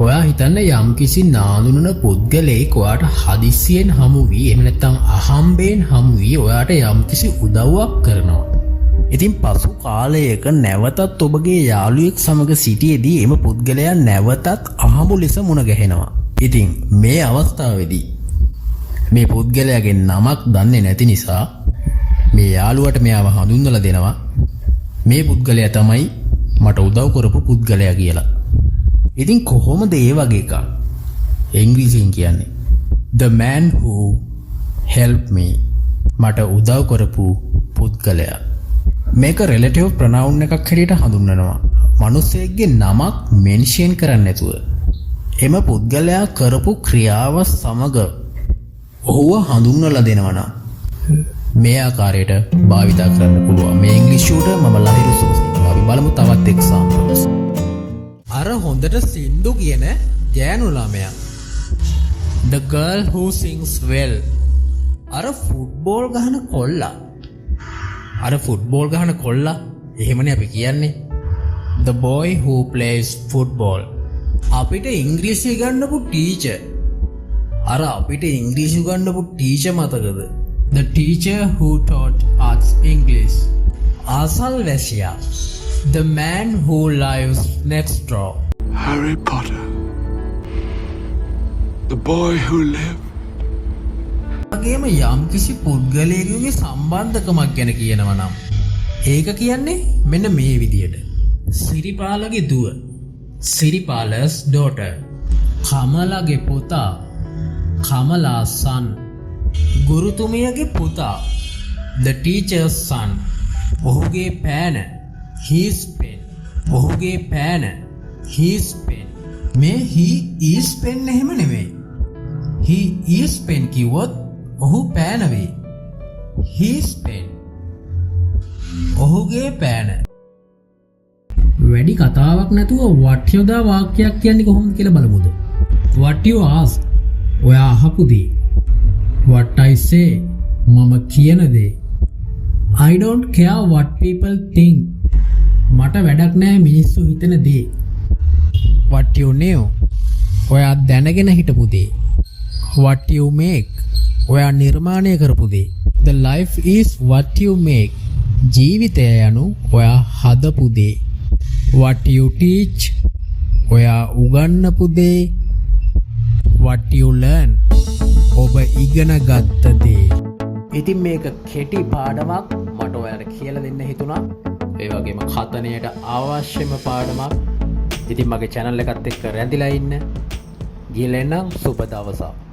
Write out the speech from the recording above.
ඔයා හිතන්න යම්කිසි නාඳුනන පුද්ගලයෙක් ඔයාට හදිස්සියෙන් හමු වී එහෙම නැත්නම් අහම්බයෙන් හමු වී ඔයාට යම්කිසි උදව්වක් කරනවා. ඉතින් පසු කාලයක නැවතත් ඔබගේ යාළුවෙක් සමග සිටියේදී එම පුද්ගලයා නැවතත් අහඹු ලෙස මුණ ගැහෙනවා. ඉතින් මේ අවස්ථාවේදී මේ පුද්ගලයාගේ නමක් දන්නේ නැති නිසා මේ යාළුවට මෙයාව හඳුන්වලා දෙනවා. මේ පුද්ගලයා තමයි මට උදව් කරපු පුද්ගලයා කියලා. ඉතින් කොහොමද ඒ වගේ එකක් ඉංග්‍රීසියෙන් කියන්නේ the man who helped me මට උදව් කරපු පුද්ගලයා. මේක රිලටිව් ප්‍රොනවුන් එකක් හැටියට හඳුන්වනවා. මිනිසෙක්ගේ නමක් මෙන්ෂන් කරන්නේ නැතුව එම පුද්ගලයා කරපු ක්‍රියාව සමග ඔහුව හඳුන්වලා දෙනවා නම් මේ ආකාරයට භාවිත කරන්න පුළුවන්. මේ ඉංග්‍රීසියට මම ලහිරු සෝසින්. අපි බලමු තවත් එක්සැම්පල්ස්. අර හොඳට සින්දු කියන ගෑනු ළමයා. The girl who sings well. අර ෆුට්බෝල් ගහන කොල්ලා. අර ෆුට්බෝල් ගහන කොල්ලා එහෙමනේ අපි කියන්නේ. The boy who plays football. අපිට ඉංග්‍රීසි ගන්නපු ටීචර්. අර අපිට ඉංග්‍රීසි ගන්නපු ටීචර් මතකද? The teacher who taught us English. ආසල් වැසියා. The man who lives next door. Harry Potter. The boy who lived. වගේම යම්කිසි පුද්ගලයෙකුගේ සම්බන්ධකමක් ගැන කියනවා නම් ඒක කියන්නේ මෙන්න මේ විදියට. සිරිපාලගේ දුව. Siripaala's daughter. කමලගේ පුතා. Kamala's son. ගුරුතුමියගේ පුතා. The teacher's son. ඔහුගේ පෑන. His pen. ඔහුගේ පෑන. His pen. මේ he is pen එහෙම නෙමෙයි. He is pen කිව්වොත් ඔහු පෑන වේ. His pen. ඔහුගේ පෑන. වැඩි කතාවක් නැතුව what යොදා වාක්‍යයක් කියන්නේ කොහොමද කියලා බලමුද? What you ask. ඔයා අහපු දේ. What I say. මම කියන දේ. I don't care what people think. මට වැඩක් නැහැ මිනිස්සු හිතන දේ. What you knew. ඔයා දැනගෙන හිටපු දේ. What you make. ඔයා නිර්මාණය කරපු දේ. The life is what you make. ජීවිතය යනු ඔයා හදපු දේ. What you teach. ඔයා උගන්වපු දේ. What you learn. ඔබ ඉගෙන ගත්ත දේ. ඉතින් මේක කෙටි පාඩමක් මට ඔයාලට කියලා දෙන්න හිතුණා. ඒ වගේම කතනයට අවශ්‍යම පාඩමක්. ඉතින් මගේ channel එකත් එක්ක රැඳිලා ඉන්න. ගිහලා එන්න සුබ දවසක්.